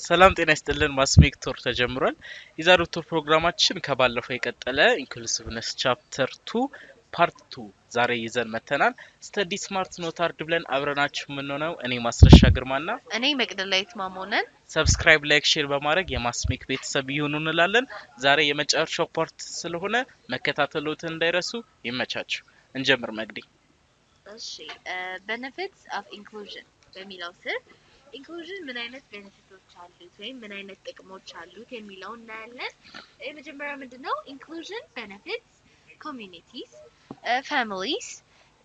ሰላም ጤና ይስጥልን ማስሜክ ቱር ተጀምሯል። የዛሬው ቱር ፕሮግራማችን ከባለፈው የቀጠለ Inclusiveness Chapter 2 Part 2 ዛሬ ይዘን መተናል። ስተዲ ስማርት ኖት አርድ ብለን አብረናችሁ የምንሆነው እኔ ማስረሻ ግርማና እኔ መቅደላዊት ማሞነን። ሰብስክራይብ ላይክ ሼር በማድረግ የማስሜክ ቤተሰብ ይሁኑ እንላለን። ዛሬ የመጨረሻው ፓርት ስለሆነ መከታተሉትን እንዳይረሱ። ይመቻችሁ። እንጀምር መግዲ። እሺ benefits of inclusion በሚለው ስር inclusion ምን አይነት ቤኔፊቶች አሉት ወይም ምን አይነት ጥቅሞች አሉት የሚለውን እናያለን። የመጀመሪያው ምንድነው? inclusion benefits communities, families,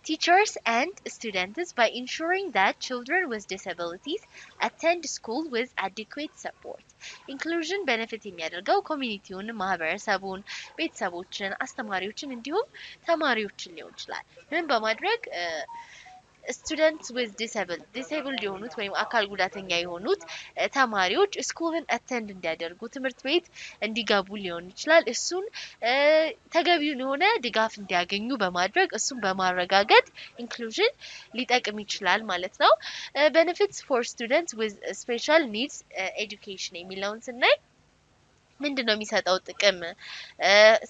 teachers and students by ensuring that children with disabilities attend school with adequate support. inclusion benefit የሚያደርገው ኮሚኒቲውን፣ ማህበረሰቡን፣ ቤተሰቦችን፣ አስተማሪዎችን እንዲሁም ተማሪዎችን ሊሆን ይችላል። ምን በማድረግ students with disabled የሆኑት ወይም አካል ጉዳተኛ የሆኑት ተማሪዎች ስኩልን አቴንድ እንዲያደርጉ ትምህርት ቤት እንዲገቡ ሊሆን ይችላል። እሱን ተገቢውን የሆነ ድጋፍ እንዲያገኙ በማድረግ እሱን በማረጋገጥ inclusion ሊጠቅም ይችላል ማለት ነው። benefits for students with special needs education የሚለውን ስናይ ምንድነው የሚሰጠው ጥቅም?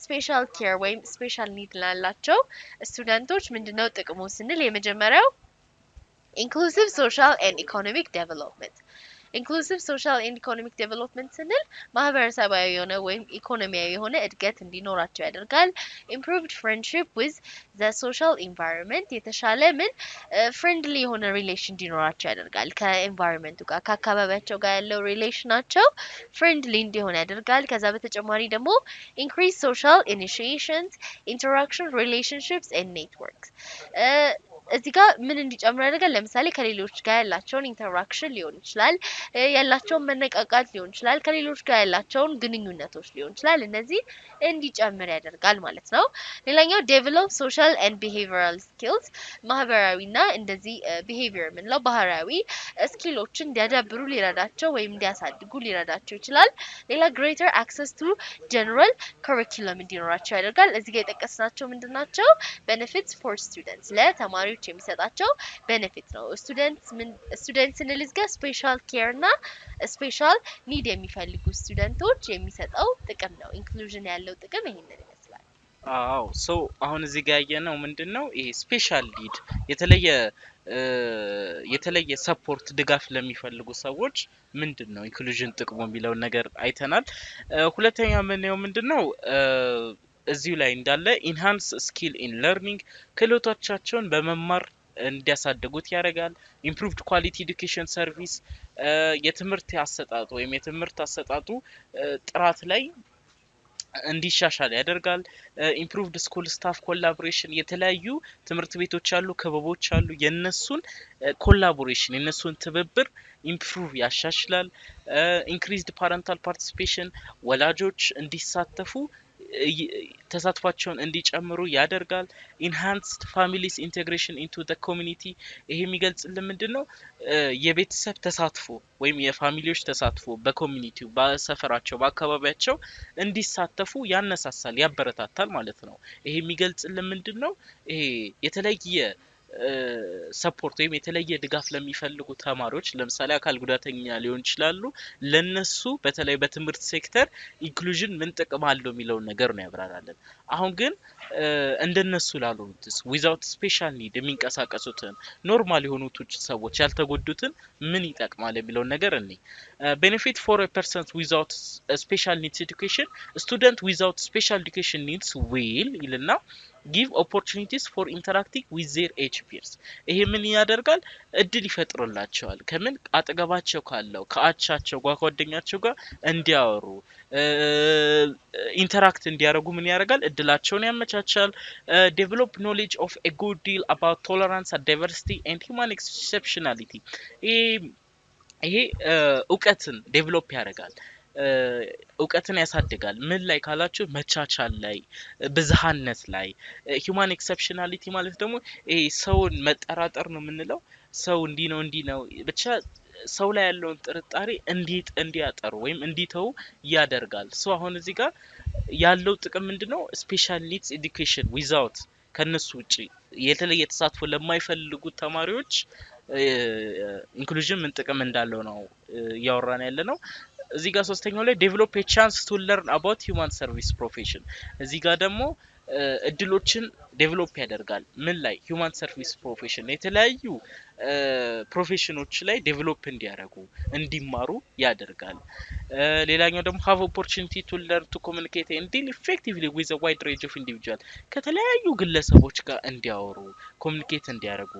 ስፔሻል ኬር ወይም ስፔሻል ኒድ ላላቸው ስቱደንቶች ምንድነው ጥቅሙ ስንል የመጀመሪያው inclusive social and economic development. inclusive social and economic development ስንል ማህበረሰባዊ የሆነ ወይም ኢኮኖሚያዊ የሆነ እድገት እንዲኖራቸው ያደርጋል። improved friendship with the social environment የተሻለ ፍሬንድሊ የሆነ ሪሌሽን እንዲኖራቸው ያደርጋል። ከኤንቫይሮንመንቱ ጋር ከአካባቢያቸው ጋር ያለው ሪሌሽናቸው ፍሬንድሊ እንዲሆን ያደርጋል። ከዛ በተጨማሪ ደግሞ increase social initiations, interaction, relationships and networks እዚህ ጋር ምን እንዲጨምር ያደርጋል? ለምሳሌ ከሌሎች ጋር ያላቸውን ኢንተራክሽን ሊሆን ይችላል፣ ያላቸውን መነቃቃት ሊሆን ይችላል፣ ከሌሎች ጋር ያላቸውን ግንኙነቶች ሊሆን ይችላል። እነዚህ እንዲጨምር ያደርጋል ማለት ነው። ሌላኛው develop social and behavioral skills ማህበራዊና እንደዚህ behavior ምንለው ባህሪያዊ ስኪሎችን እንዲያዳብሩ ሊረዳቸው ወይም እንዲያሳድጉ ሊረዳቸው ይችላል። ሌላ greater access to general curriculum እንዲኖራቸው ያደርጋል። እዚህ ጋር የጠቀስናቸው ምንድናቸው? benefits for students ለተማሪዎች የሚሰጣቸው ቤኔፊት ነው። ስቱደንትስ እንልዝጋ ስፔሻል ኬር እና ስፔሻል ኒድ የሚፈልጉ ስቱደንቶች የሚሰጠው ጥቅም ነው። ኢንክሉዥን ያለው ጥቅም ይሄንን ይመስላል። አዎ አሁን እዚህ ጋር ያየነው ምንድነው? ይሄ ስፔሻል ኒድ የተለየ ሰፖርት ድጋፍ ለሚፈልጉ ሰዎች ምንድነው ኢንክሉዥን ጥቅሙ የሚለውን ነገር አይተናል። ሁለተኛ ምንድነው? እዚሁ ላይ እንዳለ ኢንሃንስ ስኪል ኢን ለርኒንግ ክህሎቶቻቸውን በመማር እንዲያሳድጉት ያደርጋል። ኢምፕሩቭድ ኳሊቲ ኤዱኬሽን ሰርቪስ የትምህርት አሰጣጡ ወይም የትምህርት አሰጣጡ ጥራት ላይ እንዲሻሻል ያደርጋል። ኢምፕሩቭድ ስኩል ስታፍ ኮላቦሬሽን የተለያዩ ትምህርት ቤቶች አሉ፣ ክበቦች አሉ፣ የነሱን ኮላቦሬሽን የነሱን ትብብር ኢምፕሩቭ ያሻሽላል። ኢንክሪዝድ ፓረንታል ፓርቲሲፔሽን ወላጆች እንዲሳተፉ ተሳትፏቸውን እንዲጨምሩ ያደርጋል። ኢንሃንስድ ፋሚሊስ ኢንቴግሬሽን ኢንቱ ዘ ኮሚኒቲ ይሄ የሚገልጽልን ምንድነው? የቤተሰብ ተሳትፎ ወይም የፋሚሊዎች ተሳትፎ በኮሚኒቲው በሰፈራቸው በአካባቢያቸው እንዲሳተፉ ያነሳሳል ያበረታታል ማለት ነው። ይሄ የሚገልጽልን ምንድነው? ይሄ የተለየ ሰፖርት ወይም የተለየ ድጋፍ ለሚፈልጉ ተማሪዎች ለምሳሌ አካል ጉዳተኛ ሊሆን ይችላሉ ለነሱ በተለይ በትምህርት ሴክተር ኢንክሉዥን ምን ጥቅም አለው የሚለው ነገር ነው ያብራራለን። አሁን ግን እንደነሱ ላሉትስ ዊዛውት ስፔሻል ኒድ የሚንቀሳቀሱትን ኖርማል የሆኑት ሰዎች ያልተጎዱትን ምን ይጠቅማል የሚለው ነገር እኔ ቤኔፊት ፎር a person without special needs education student without special education needs will ይልና give opportunities for interacting with their age peers ይሄ ምን ያደርጋል? እድል ይፈጥርላቸዋል። ከምን አጠገባቸው ካለው ከአቻቸው ጓደኛቸው ጋር እንዲያወሩ ኢንተራክት እንዲያደርጉ ምን ያደርጋል? እድላቸውን ያመቻቻል። develop knowledge of a good deal about tolerance and diversity and human exceptionality ይሄ እውቀትን ዴቨሎፕ ያደርጋል። እውቀትን ያሳድጋል። ምን ላይ ካላችሁ መቻቻል ላይ ብዝሃነት ላይ human exceptionality ማለት ደግሞ ይሄ ሰውን መጠራጠር ነው የምንለው። ሰው እንዲህ ነው ብቻ ሰው ላይ ያለውን ጥርጣሬ እንዲያጠሩ ወይም እንዲተው ያደርጋል። አሁን እዚህ ጋር ያለው ጥቅም ምንድነው? ስፔሻል ኒድስ ኤዱኬሽን ዊዛውት ከነሱ ውጪ የተለየ ተሳትፎ ለማይፈልጉ ተማሪዎች ኢንክሉዥን ምን ጥቅም እንዳለው ነው ያወራን ያለ ነው እዚህ ጋር ሶስተኛው ላይ ዴቨሎፕ a chance to learn about human service profession እዚህ ጋር ደግሞ እድሎችን ዴቨሎፕ ያደርጋል ምን ላይ human service profession የተለያዩ ፕሮፌሽኖች ላይ ዴቨሎፕ እንዲያደርጉ እንዲማሩ ያደርጋል ሌላኛው ደግሞ have opportunity to learn to communicate and deal effectively with a wide range of individuals ከተለያዩ ግለሰቦች ጋር እንዲያወሩ ኮሙኒኬት እንዲያደርጉ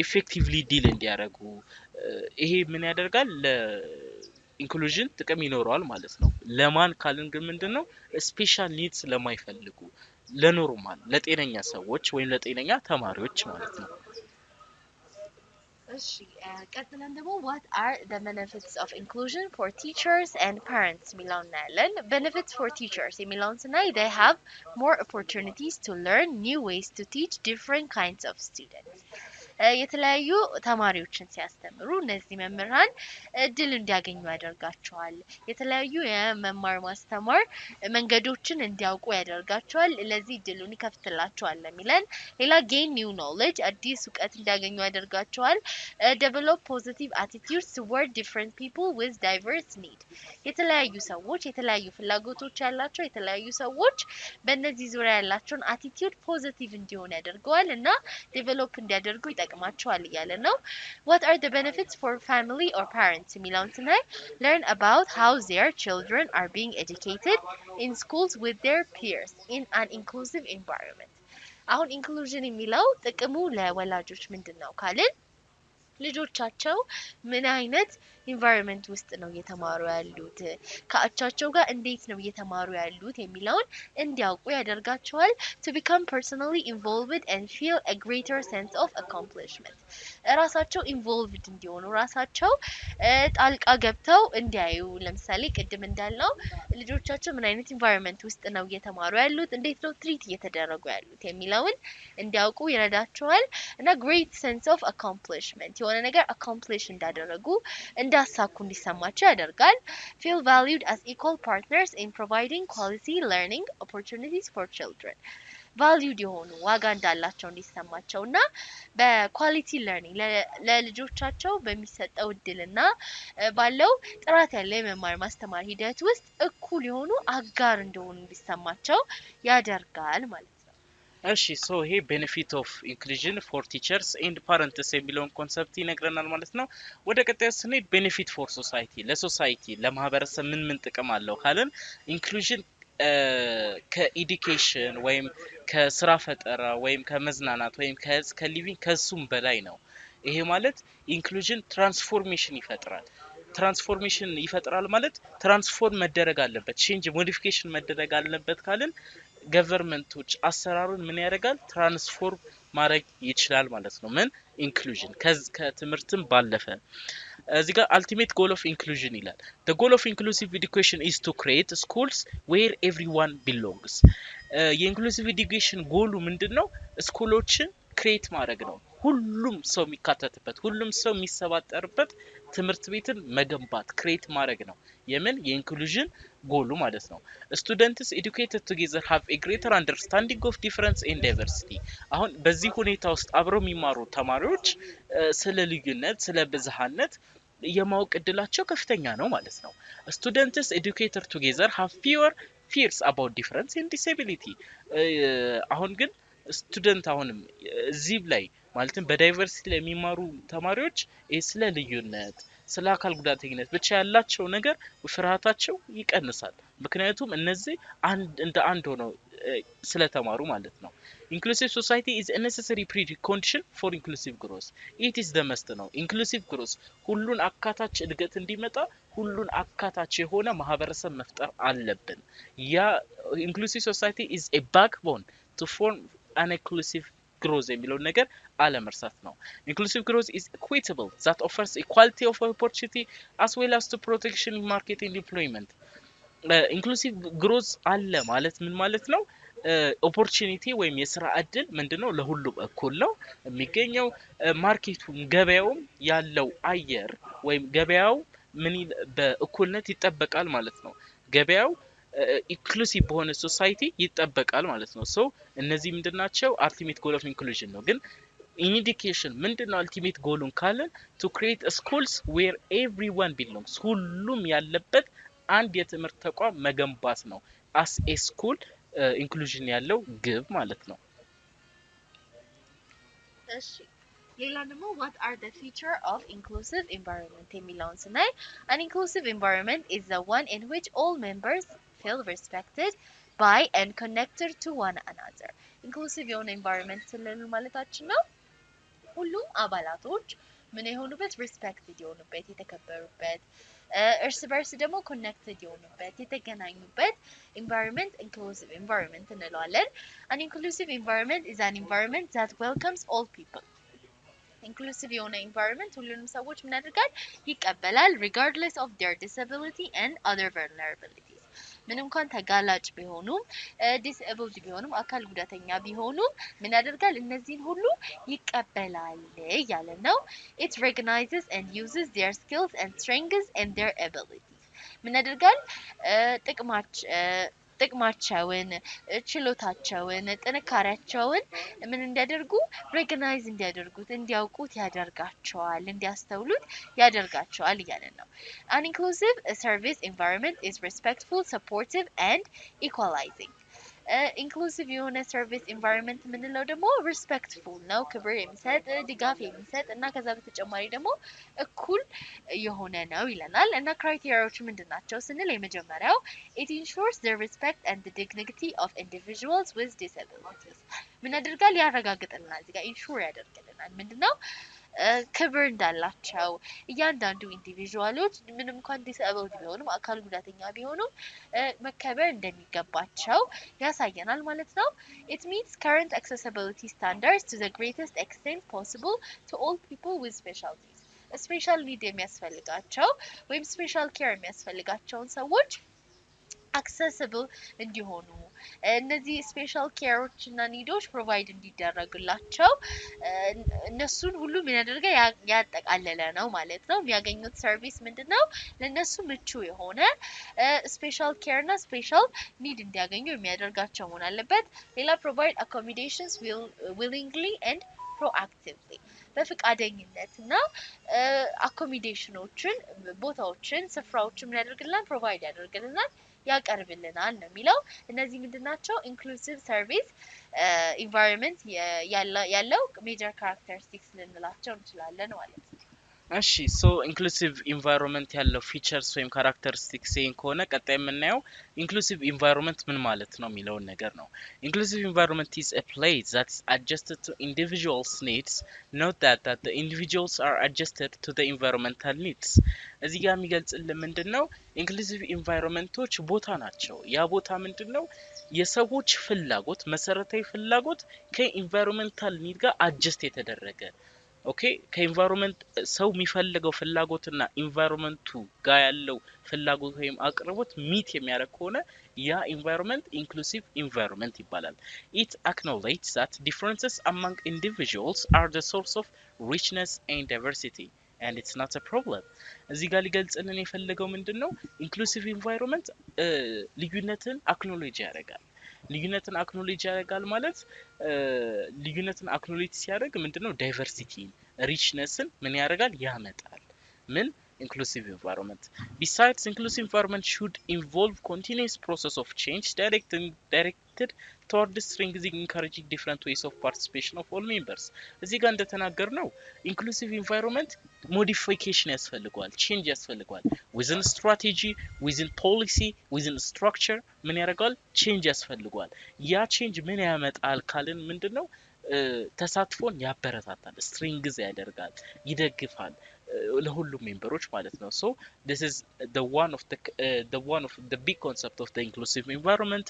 effectively deal እንዲያደርጉ ይሄ ምን ያደርጋል ኢንክሉዥን ጥቅም ይኖረዋል ማለት ነው ለማን ካልን ግን ምንድነው ስፔሻል ኒድስ ለማይፈልጉ ለኖርማል ለጤነኛ ሰዎች ወይም ለጤነኛ ተማሪዎች ማለት ነው እሺ ቀጥለን ደግሞ what are the benefits of inclusion for teachers and parents ሚለውን እናያለን benefits for teachers የሚለውን ስናይ they have more opportunities to learn new ways to teach different kinds of students የተለያዩ ተማሪዎችን ሲያስተምሩ እነዚህ መምህራን እድል እንዲያገኙ ያደርጋቸዋል የተለያዩ የመማር ማስተማር መንገዶችን እንዲያውቁ ያደርጋቸዋል ለዚህ እድሉን ይከፍትላቸዋል ለሚለን ሌላ gain new knowledge አዲስ ዕውቀት እንዲያገኙ ያደርጋቸዋል develop positive attitudes toward different people with diverse need የተለያዩ ሰዎች የተለያዩ ፍላጎቶች ያላቸው የተለያዩ ሰዎች በእነዚህ ዙሪያ ያላቸውን attitude positive እንዲሆን ያደርገዋል እና develop እንዲያደርጉ ይጠቅማቸዋል እያለ ነው what are the benefits for family or parents የሚለውን ስናይ learn about how their children are being educated in schools with their peers in an inclusive environment አሁን inclusion የሚለው ጥቅሙ ለወላጆች ምንድነው ካልን ልጆቻቸው ምን አይነት environment ውስጥ ነው እየተማሩ ያሉት ከአቻቸው ጋር እንዴት ነው እየተማሩ ያሉት የሚለውን እንዲያውቁ ያደርጋቸዋል to become personally involved and feel a greater sense of accomplishment ራሳቸው involved እንዲሆኑ ራሳቸው ጣልቃ ገብተው እንዲያዩ ለምሳሌ ቅድም እንዳልነው ልጆቻቸው ምን አይነት environment ውስጥ ነው እየተማሩ ያሉት እንዴት ነው ትሪት እየተደረጉ ያሉት የሚለውን እንዲያውቁ ይረዳቸዋል እና great sense of accomplishment የሆነ ነገር accomplish እንዳደረጉ እንዳሳኩ እንዲሰማቸው ያደርጋል feel valued as equal partners in providing quality learning opportunities for children valued የሆኑ ዋጋ እንዳላቸው እንዲሰማቸውና በኳሊቲ ለርኒንግ ለልጆቻቸው በሚሰጠው እድልና ባለው ጥራት ያለው የመማር ማስተማር ሂደት ውስጥ እኩል የሆኑ አጋር እንደሆኑ እንዲሰማቸው ያደርጋል ማለት ነው እሺ ሶ ይሄ benefit of inclusion for teachers and parents የሚለውን ኮንሰፕት ይነግረናል ማለት ነው ወደ ቀጣዩ ስንሄድ benefit for society ለሶሳይቲ ለማህበረሰብ ምን ጥቅም አለው ካለን inclusion ከኤዱኬሽን ወይም ከስራ ፈጠራ ወይም ከመዝናናት ወይም ከሊቪንግ ከሱም በላይ ነው ይሄ ማለት inclusion transformation ይፈጥራል ማለት ትራንስፎርም መደረግ አለበት ቼንጅ ሞዲፊኬሽን መደረግ አለበት ካልን ገቨርንመንቶች አሰራሩን ምን ያደርጋል ትራንስፎርም ማድረግ ይችላል ማለት ነው ምን inclusion ከትምህርትም ባለፈ እዚህ ጋር ultimate goal of inclusion ይላል the goal of inclusive education is to create schools where everyone belongs የኢንክሉሲቭ ኤዱኬሽን ጎሉ ምንድነው ስኩሎችን ክሬት ማድረግ ነው ሁሉም ሰው የሚካተትበት ሁሉም ሰው የሚሰባጠርበት ትምህርት ቤትን መገንባት ክሬት ማድረግ ነው የምን የኢንክሉዥን ጎሉ ማለት ነው students educated together have a greater understanding of difference and diversity አሁን በዚህ ሁኔታ ውስጥ አብረው የሚማሩ ተማሪዎች ስለ ልዩነት ስለ ብዝሃነት የማወቅ እድላቸው ከፍተኛ ነው ማለት ነው students educated together have fewer fears about difference and disability አሁን ግን ስቱደንት አሁንም እዚህ ላይ ማለትም በዳይቨርሲቲ ላይ የሚማሩ ተማሪዎች ስለ ልዩነት ስለ አካል ጉዳተኝነት ብቻ ያላቸው ነገር ፍርሃታቸው ይቀንሳል ምክንያቱም እነዚህ እንደ አንድ ሆነው ስለተማሩ ማለት ነው inclusive society is a necessary precondition for inclusive growth it is the must ነው inclusive growth ሁሉን አካታች እድገት እንዲመጣ ሁሉን አካታች የሆነ ማህበረሰብ መፍጠር አለብን ያ inclusive society is a backbone to form an inclusive growth የሚለው ነገር አለመርሳት ነው inclusive growth is equitable that offers equality of opportunity as well as to protection in market and employment inclusive growth አለ ማለት ምን ማለት ነው ኦፖርቹኒቲ ወይም የሥራ እድል ምንድነው ለሁሉም እኩል ነው የሚገኘው ማርኬቱም ገበያውም ያለው አየር ወይም ገበያው ምን በእኩልነት ይጠበቃል ማለት ነው ገበያው inclusive በሆነ ሶሳይቲ ይጠበቃል ማለት ነው ሶ እነዚህ ምንድናቸው ultimate goal of inclusion ነው ግን in education ምንድነው ultimate goalን ካለን to create schools where everyone belongs ሁሉም ያለበት አንድ የትምህርት ተቋም መገንባት ነው as a school inclusion ያለው ግብ ማለት ነው እሺ ሌላ ደግሞ what are the feature of inclusive environment የሚለውን ስናይ an inclusive environment is the one in which all members feel respected by and connected to one another inclusive የሆነ environment ስንል ማለታችን ነው ሁሉም አባላቶች ምን የሆኑበት respected የሆኑበት የተከበሩበት እርስ በርስ ደግሞ connected የሆኑበት የተገናኙበት environment inclusive environment እንለዋለን an inclusive environment is an environment that welcomes all people inclusive የሆነ environment ሁሉንም ሰዎች ምን ያደርጋል ይቀበላል regardless of their disability and other vulnerabilities ምንም እንኳን ተጋላጭ ቢሆኑም disabled ቢሆኑም አካል ጉዳተኛ ቢሆኑም ምን ያደርጋል እነዚህን ሁሉ ይቀበላል ያለ ነው it recognizes and uses their skills and strengths and their abilities ምን ያደርጋል ጥቅማቸውን ችሎታቸውን ጥንካሬያቸውን ምን እንዲያደርጉ recognize እንዲያደርጉት እንዲያውቁት ያደርጋቸዋል እንዲያስተውሉት ያደርጋቸዋል ይላል ነው an inclusive service environment is respectful supportive and equalizing inclusive የሆነ service environment ምንለው ደግሞ respectful ነው ክብር የሚሰጥ ድጋፍ የሚሰጥ እና ከዛ በተጨማሪ ደግሞ እኩል የሆነ ነው ይለናል እና ክራይቴሪያዎቹ ምንድናቸው ስንል የመጀመሪያው it ensures the respect and the dignity of individuals with disabilities ምን ያደርጋል ያረጋግጥልናል እዚህ ጋር ensure ያደርግልናል ምንድነው ክብር እንዳላቸው እያንዳንዱ ኢንዲቪጁዋሎች ምንም እንኳን ዲስኤብልድ ቢሆኑም አካል ጉዳተኛ ቢሆኑም መከበር እንደሚገባቸው ያሳየናል ማለት ነው it meets current accessibility standards to the greatest extent possible to all people with special needs special need የሚያስፈልጋቸው ወይም special care የሚያስፈልጋቸውን ሰዎች accessible እንዲሆኑ እነዚህ ስፔሻል ኬሮች እና ኒዶች ፕሮቫይድ እንዲደረግላቸው እነሱን ሁሉ ምን ያደርጋል ያጠቃለለ ነው ማለት ነው የሚያገኙት ሰርቪስ ምንድነው ለነሱ ምቹ የሆነ ስፔሻል ኬር እና ስፔሻል ኒድ እንዲያገኙ የሚያደርጋቸው መሆን አለበት ሌላ ፕሮቫይድ accommodations willingly and proactively በፍቃደኝነትና አኮሞዴሽኖችን ቦታዎችን ስፍራዎችን ምን ያደርግልናል ፕሮቫይድ ያደርግልናል ያቀርብልናል ነው የሚለው እነዚህ ምንድናቸው inclusive service environment ያለው major characteristics ልንላቸው እንችላለን ማለት ነው እሺ so inclusive environment ያለው features ወይም characteristics ከሆነ ቀጣይ የምናየው inclusive environment ምን ማለት ነው የሚለው ነገር ነው inclusive environment is a place that is adjusted to individuals needs not that the individuals are adjusted to the environmental needs እዚህ ጋር የሚገልጽልን ምንድነው inclusive environmenቶች ቦታ ናቸው ያ ቦታ ምንድነው የሰዎች ፍላጎት መሰረታዊ ፍላጎት ከenvironmental need ጋር adjust የተደረገ ኦኬ ከኢንቫይሮንመንት ሰው የሚፈልገው ፍላጎትና ኢንቫይሮንመንቱ ጋር ያለው ፍላጎት ወይም አቅርቦት ሚት የሚያደርግ ከሆነ ያ ኢንቫይሮንመንት ኢንክሉሲቭ ኢንቫይሮንመንት ይባላል it acknowledges that differences among individuals are the source of richness and diversity and it's not a problem እዚህ ጋር ሊገልጽልን የፈለገው ምንድነው ኢንክሉሲቭ ኢንቫይሮንመንት ልዩነትን አክኖሌጅ ያደርጋል ልዩነትን አክኖሌጅ ያደርጋል ማለት ልዩነትን አክኖሌጅ ሲያደርግ ምንድነው ዳይቨርሲቲ ሪችነስን ምን ያደርጋል ያመጣል ምን inclusive environment besides inclusive environment should involve continuous process of change directed toward strengthening encouraging different ways of participation of all members እዚህ ጋር እንደተናገርነው inclusive environment modification ያስፈልጋል change ያስፈልጋል within strategy within policy within structure ምን ያደርጋል change ያስፈልጋል ያ change ምን ያመጣል ካልን ምንድነው ተሳትፎን ያበረታታል ስትሪንግዝ ያደርጋል ይደግፋል ለሁሉም ሜምበሮች ማለት ነው so this is the one of the big concept of the inclusive environment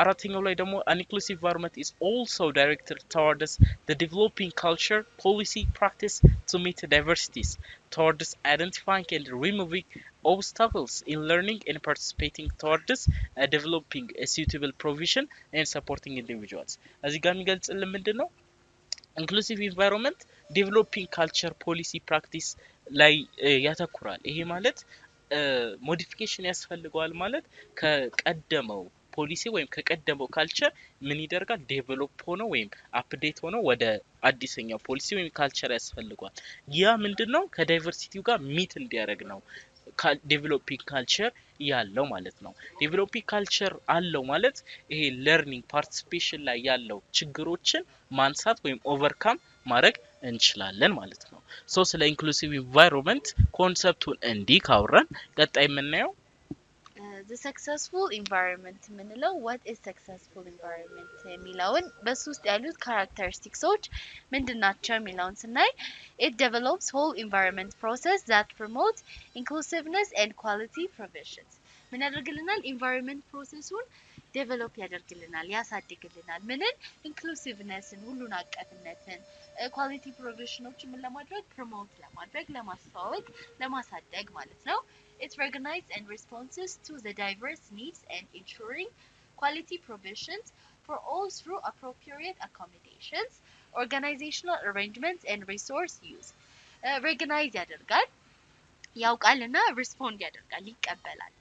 አራተኛው ላይ ደግሞ an inclusive environment is also directed towards the developing culture policy practice to meet diversities towards identifying and removing obstacles in learning and participating towards developing a suitable provision and supporting individuals እዚህ ጋር የሚገልጽልን ምንድነው inclusive environment developing culture policy practice ላይ ያተኩራል ይሄ ማለት ሞዲፊኬሽን ያስፈልጋል ማለት ከቀደመው ፖሊሲ ወይም ከቀደመው ካልቸር ምን ይደርጋል ዴቨሎፕ ሆኖ ወይም አፕዴት ሆኖ ወደ አዲስኛው ፖሊሲ ወይም ካልቸር ያስፈልጓል ያ ምንድነው ከዳይቨርሲቲው ጋር ሚት እንዲያደርግ ነው ዴቨሎፒንግ ካልቸር ያለው ማለት ነው ዴቨሎፒንግ ካልቸር አለው ማለት ይሄ ለርኒንግ ፓርቲሲፔሽን ላይ ያለው ችግሮችን ማንሳት ወይም ኦቨርካም ማድረግ እንችላለን ማለት ነው ሶ ስለ ኢንክሉሲቭ ኢንቫይሮንመንት ኮንሰፕቱን እንዲህ ካወራን ቀጣይ የምናየው the successful environment ምንለው what is successful environment የሚለውን በሱ ውስጥ ያሉት characteristicsዎች ምንድናቸው የሚለውን ስናይ it develops whole environment process that promotes inclusiveness and quality provisions ምን ያደርግልናል environment processውን ዴቨሎፕ ያደርግልናል ያሳድግልናል ምንን ኢንክሉሲቭነስን ሁሉን አቀፍነትን ኳሊቲ ፕሮቪዥኖችን ምን ለማድረግ ፕሮሞት ለማድረግ ለማስተዋወቅ ለማሳደግ ማለት ነው it recognizes and responds to the diverse needs and ensuring quality provisions for all through appropriate accommodations organizational arrangements and resource use recognize ያደርጋል ያውቃልና ሪስፖንድ ያደርጋል ይቀበላል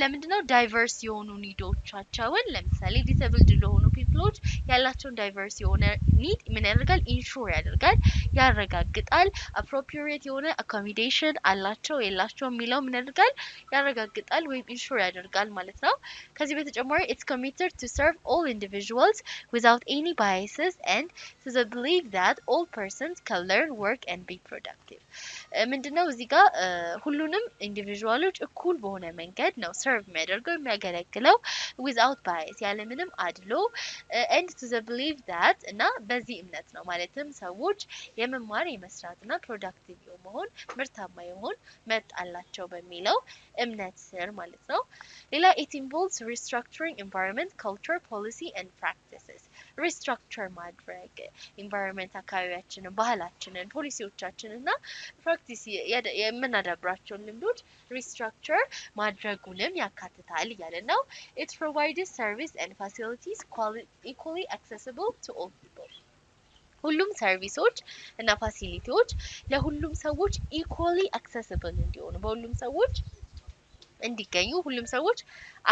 ለምንድነው ዳይቨርስ የሆኑ ኒዶቻቸውን ለምሳሌ ዲሰብልድ ለሆኑ ፒፕሎች ያላቸውን ዳይቨርስ የሆነ ኒድ ምን ያደርጋል ኢንሹር ያደርጋል ያረጋግጣል አፕሮፕሪየት የሆነ አኮሞዴሽን አላቸው የላቸው የሚለው ምን ያደርጋል ያረጋግጣል ወይም ኢንሹር ያደርጋል ማለት ነው ከዚህ በተጨማሪ it's committed to serve all individuals without any biases and to the belief that all persons can learn work and be productive ምንድነው እዚህ ጋር ሁሉንም ኢንዲቪጁዋሎች እኩል በሆነ መንገድ ነው ሰርቭ የሚያደርገው የሚያገለግለው without bias ያለምንም አድሎ and to the belief that እና በዚህ እምነት ነው ማለትም ሰዎች የመማር የመስራትና ፕሮዳክቲቭ የመሆን ምርታማ የመሆን መብት አላቸው በሚለው እምነት ስር ማለት ነው ሌላ it involves restructuring environment culture policy and practices restructure ማድረግ environment አካባቢያችንን ባህላችንን ፖሊሲዎቻችንና ፕራክቲስ የምናዳብራቸውን ልምዶች restructure ማድረጉንም ያካትታል እያለ ነው it provides service and facilities equally accessible to all people ሁሉም ሰርቪሶች እና ፋሲሊቲዎች ለሁሉም ሰዎች equally accessible እንዲሆኑ በሁሉም ሰዎች እንዲገኙ ሁሉም ሰዎች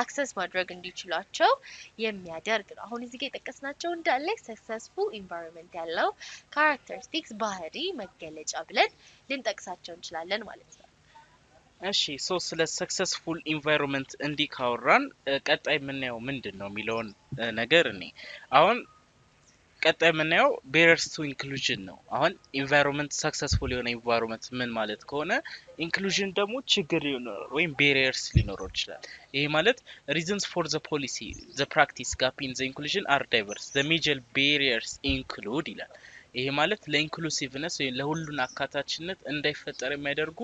አክሰስ ማድረግ እንዲችላቸው የሚያደርግ ነው አሁን እዚህ ጋር የጠቀስናቸው እንዳለ ሰክሰስፉል ኢንቫይሮንመንት ያለው ካራክተሪስቲክስ ባህሪ መገለጫ ብለን ልንጠቅሳቸው እንችላለን ማለት ነው እሺ ሶ ስለ ሰክሰስፉል ኢንቫይሮንመንት እንዲካወራን ቀጣይ የምናየው ምንድነው የሚለውን ነገር እኔ አሁን ቀጣይ የምናየው barriers to inclusion ነው አሁን ኢንቫይሮንመንት ሰክሰስፉል የሆነ ኢንቫይሮንመንት ምን ማለት ከሆነ ኢንክሉዥን ደግሞ ችግር ሊኖር ወይም barriers ሊኖር ይችላል ይሄ ማለት reasons for the policy the practice gap in the inclusion are diverse the major barriers include ይላል ይሄ ማለት ለኢንክሉሲቭነስ ወይ ለሁሉን አካታችነት እንዳይፈጠር የሚያደርጉ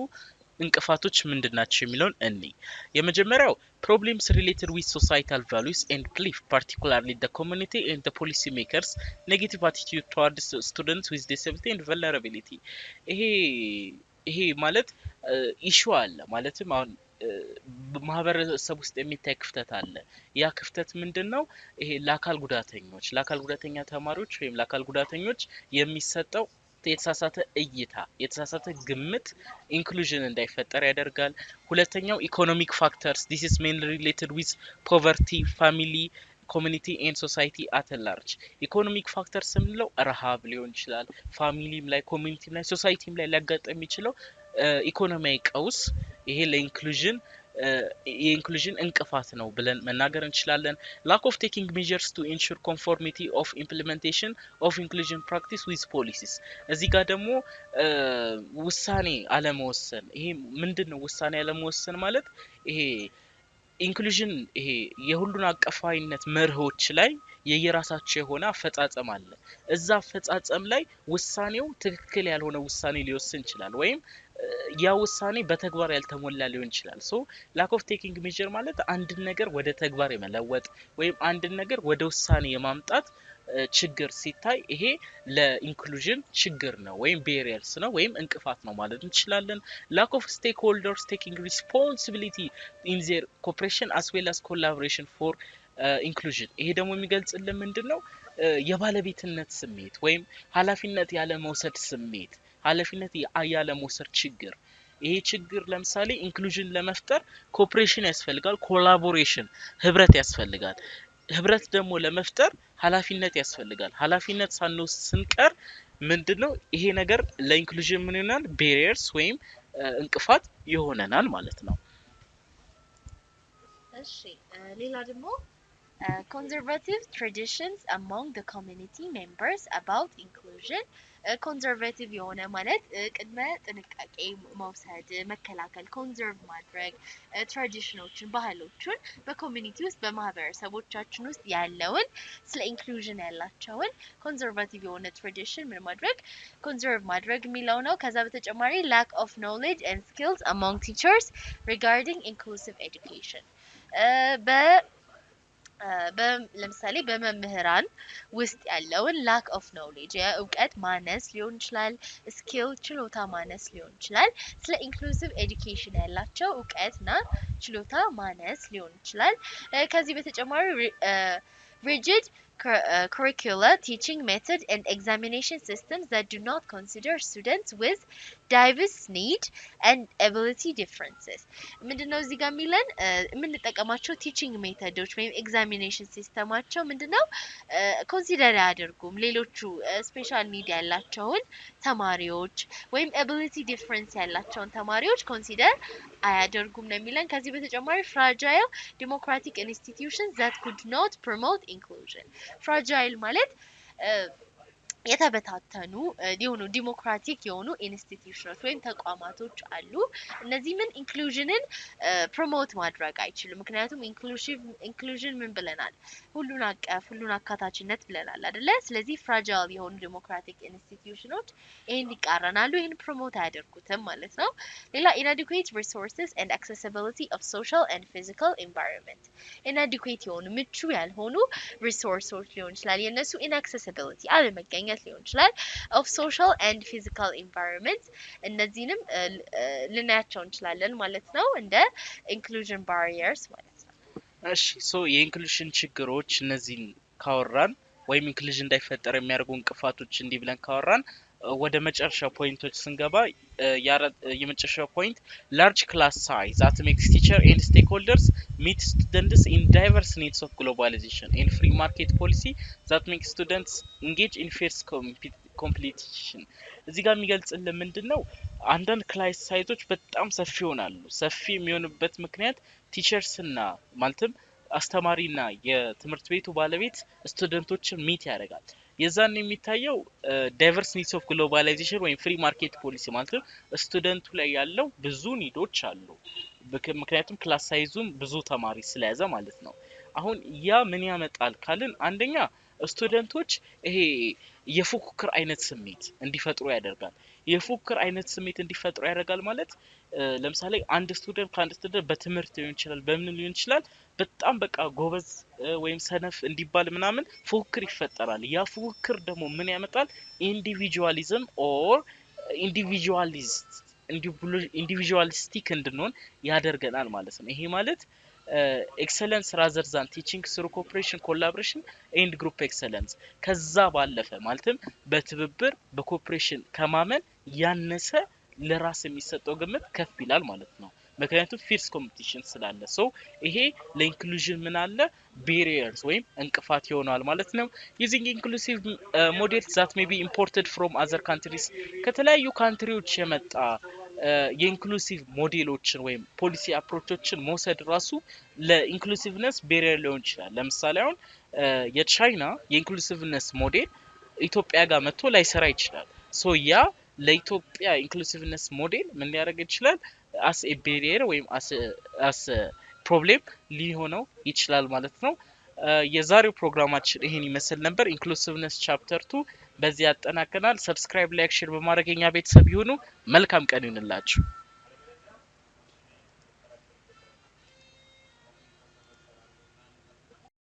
እንቅፋቶች ምንድናቸው የሚለውን እኔ የመጀመሪያው problems related with societal values and belief particularly the community and the policy makers negative attitude towards students with disability and vulnerability ይሄ ማለት ኢሹ አለ ማለትም አሁን ማህበረሰብ ውስጥ የሚታይ ክፍተት አለ ያ ክፍተት ምንድነው ይሄ ለአካል ጉዳተኛ ተማሪዎች ወይም ለአካል ጉዳተኞች የሚሰጠው የተሳሳተ እይታ የተሳሳተ ግምት ኢንክሉዥን እንዳይፈጠር ያደርጋል ሁለተኛው ኢኮኖሚክ ፋክተርስ this is mainly related with poverty family community and society at large ኢኮኖሚክ ፋክተርስ ምንለው ረሃብ ሊሆን ይችላል ፋሚሊም ላይ ኮሚኒቲም ላይ ሶሳይቲም ላይ ሊያጋጥም ይችላል ኢኮኖሚያዊ ቀውስ ይሄ ለኢንክሉዥን የኢንክሉዥን እንቅፋት ነው ብለን መናገር እንችላለን lack of taking measures to ensure conformity of implementation of inclusion practice with policies እዚህ ጋር ደግሞ ውሳኔ አለመወሰን ይሄ ምንድነው ውሳኔ አለመወሰን ማለት ይሄ ኢንክሉዥን ይሄ የሁሉን አቀፋይነት መርሆች ላይ የየራሳቸው የሆነ አፈጻጸም አለ እዛ አፈጻጸም ላይ ውሳኔው ትክክል ያልሆነ ውሳኔ ሊወስን ይችላል ወይም ያ ውሳኔ በተግባር ያልተሞላ ሊሆን ይችላል ሶ lack of taking measure ማለት አንድ ነገር ወደ ተግባር የመለወጥ ወይም አንድ ነገር ወደ ውሳኔ የማምጣት ችግር ሲታይ ይሄ ለኢንክሉዥን ችግር ነው ወይም barriers ነው ወይም እንቅፋት ነው ማለት እንችላለን lack of stakeholders taking responsibility in their cooperation as well as collaboration for inclusion ይሄ ደግሞ የሚገልጽልን ምንድነው የባለቤትነት ስሜት ወይም ኃላፊነት ያለ መውሰድ ስሜት ኃላፊነት ያለ መውሰድ ችግር ይሄ ችግር ለምሳሌ ኢንክሉዥን ለመፍጠር ኮኦፕሬሽን ያስፈልጋል ኮላቦሬሽን ህብረት ያስፈልጋል ህብረት ደግሞ ለመፍጠር ኃላፊነት ያስፈልጋል ኃላፊነት ሳንወስድ ስንቀር ምንድነው ይሄ ነገር ለኢንክሉዥን ምን ይሆናል ቤሪየርስ ወይም እንቅፋት ይሆነናል ማለት ነው እሺ ሌላ ደግሞ conservative traditions among the community members about inclusion conservative የሆነ ማለት ቅድመ ጥንቃቄ መውሰድ መከላከል ኮንዘርቭ ማድረግ ትራዲሽኖችን ባህሎችን በኮሚኒቲ ውስጥ በማህበረሰቦቻችን ውስጥ ያለውን ስለ ኢንክሉዥን ያላቸውን ኮንዘርቫቲቭ የሆነ ትራዲሽን ምን ማድረግ ኮንዘርቭ ማድረግ የሚለው ነው ከዛ በተጨማሪ lack of knowledge and skills among teachers regarding inclusive education ለምሳሌ በመምህራን ውስጥ ያለውን lack of knowledge የእውቀት ማነስ ሊሆን ይችላል ስኪል ችሎታ ማነስ ሊሆን ይችላል ስለ ኢንክሉሲቭ ኤዱኬሽን ያላቸው እውቀትና ችሎታ ማነስ ሊሆን ይችላል ከዚህ በተጨማሪ rigid curricular teaching method and examination systems that do not consider students with diverse need and ability differences ምንድነው እዚህ ጋር ሚለን የምንጠቀማቸው ቲቺንግ ሜተዶች ወይም ኤግዛሚኔሽን ሲስተማቸው ምንድነው ኮንሲደር ያደርጉም ሌሎቹ ስፔሻል ኒድ ያላቸውን ተማሪዎች ወይም ኤቢሊቲ ዲፈረንስ ያላቸውን ተማሪዎች ኮንሲደር አያደርጉም ነው የሚለን ከዚህ በተጨማሪ fragile democratic institutions that could not promote inclusion fragile ማለት የተበታተኑ የሆኑ ዲሞክራቲክ የሆኑ ኢንስቲትዩሽኖች ወይም ተቋማቶች አሉ እነዚህ ምን ኢንክሉዥንን ፕሮሞት ማድረግ አይችሉም ምክንያቱም ኢንክሉዥን ምን ብለናል ሁሉን አቀፍ ሁሉን አካታችነት ብለናል አይደለ ስለዚህ ፍራጃይል የሆኑ ዲሞክራቲክ ኢንስቲትዩሽኖች ይሄን ይቃረናሉ ይሄን ፕሮሞት አያደርጉትም ማለት ነው ሌላ inadequate resources and accessibility of social and physical environment inadequate የሆኑ ምቹ ያልሆኑ ሪሶርሶች ሊሆን ይችላል የነሱ inaccessibility አለመገኘት ሊሆን ይችላል of social and physical environment እነዚህንም ልናያቸው እንችላለን ማለት ነው እንደ inclusion barriers ማለት ነው እሺ ሶ የኢንክሉዥን ችግሮች እነዚህን ካወራን ወይም ኢንክሉዥን እንዳይፈጠር የሚያደርጉ እንቅፋቶች እንዲህ ብለን ካወራን ወደ መጨረሻው ፖይንቶች ስንገባ የመጨረሻው ፖይንት large class size that makes teacher and stakeholders meet students in diverse needs of globalization and free market policy that makes students engage in fierce competition እዚህ ጋር የሚገልጽልን ምንድነው አንዳንድ ክላስ ሳይቶች በጣም ሰፊ ይሆናሉ ሰፊ የሚሆንበት ምክንያት ቲቸርስና ማለትም አስተማሪና የትምህርት ቤቱ ባለቤት ስቱደንቶችን ሚት ያደርጋል የዛን የሚታየው ዳይቨርስ ኒድስ ኦፍ ግሎባላይዜሽን ወይም ፍሪ ማርኬት ፖሊሲ ማለት ስቱደንቱ ላይ ያለው ብዙ ኒዶች አሉ ምክንያቱም ክላስ ሳይዙም ብዙ ተማሪ ስለያዘ ማለት ነው አሁን ያ ምን ያመጣል ካልን አንደኛ ስቱደንቶች ይሄ የፉክክር አይነት ስሜት እንዲፈጥሩ ያደርጋል የፉክክር አይነት ስሜት እንዲፈጥሩ ያደርጋል ማለት ለምሳሌ አንድ ስቱደንት ከአንድ ስቱደንት በትምህርት ሊሆን ይችላል በምን ሊሆን ይችላል በጣም በቃ ጎበዝ ወይም ሰነፍ እንዲባል ምናምን ፉክክር ይፈጠራል ያ ፉክክር ደግሞ ምን ያመጣል ኢንዲቪጁዋሊዝም ኦር ኢንዲቪጁዋሊስቲክ እንድንሆን ያደርገናል ማለት ነው ይሄ ማለት excellence rather than teaching through cooperation collaboration and group excellence ከዛ ባለፈ ማለትም በትብብር በኮኦፕሬሽን ከማመን ያነሰ ለራስ የሚሰጠው ግምት ከፍ ይላል ማለት ነው ምክንያቱም fierce competition ስላለ ሶ ይሄ ለኢንክሉዥን ምን አለ barriers ወይም እንቅፋት ይሆናል ማለት ነው using inclusive models that may be imported from other countries ከተለያዩ ካንትሪዎች የመጣ የኢንክሉሲቭ ሞዴሎችን ወይም ፖሊሲ አፕሮቾችን መውሰድ ራሱ ለኢንክሉሲቭነስ ቤሪየር ሊሆን ይችላል ለምሳሌ አሁን የቻይና የኢንክሉሲቭነስ ሞዴል ኢትዮጵያ ጋር መጥቶ ላይሰራ ይችላል ሶ ያ ለኢትዮጵያ ኢንክሉሲቭነስ ሞዴል ምን ሊያደርግ ይችላል as a barrier ወይም as a problem ሊሆነው ይችላል ማለት ነው የዛሬው ፕሮግራማችን ይሄን ይመስል ነበር ኢንክሉሲቭነስ ቻፕተር 2 በዚህ ያጠናቀናል ሰብስክራይብ ላይክ ሼር በማድረግ የኛ ቤተሰብ ይሁኑ መልካም ቀን ይሁንላችሁ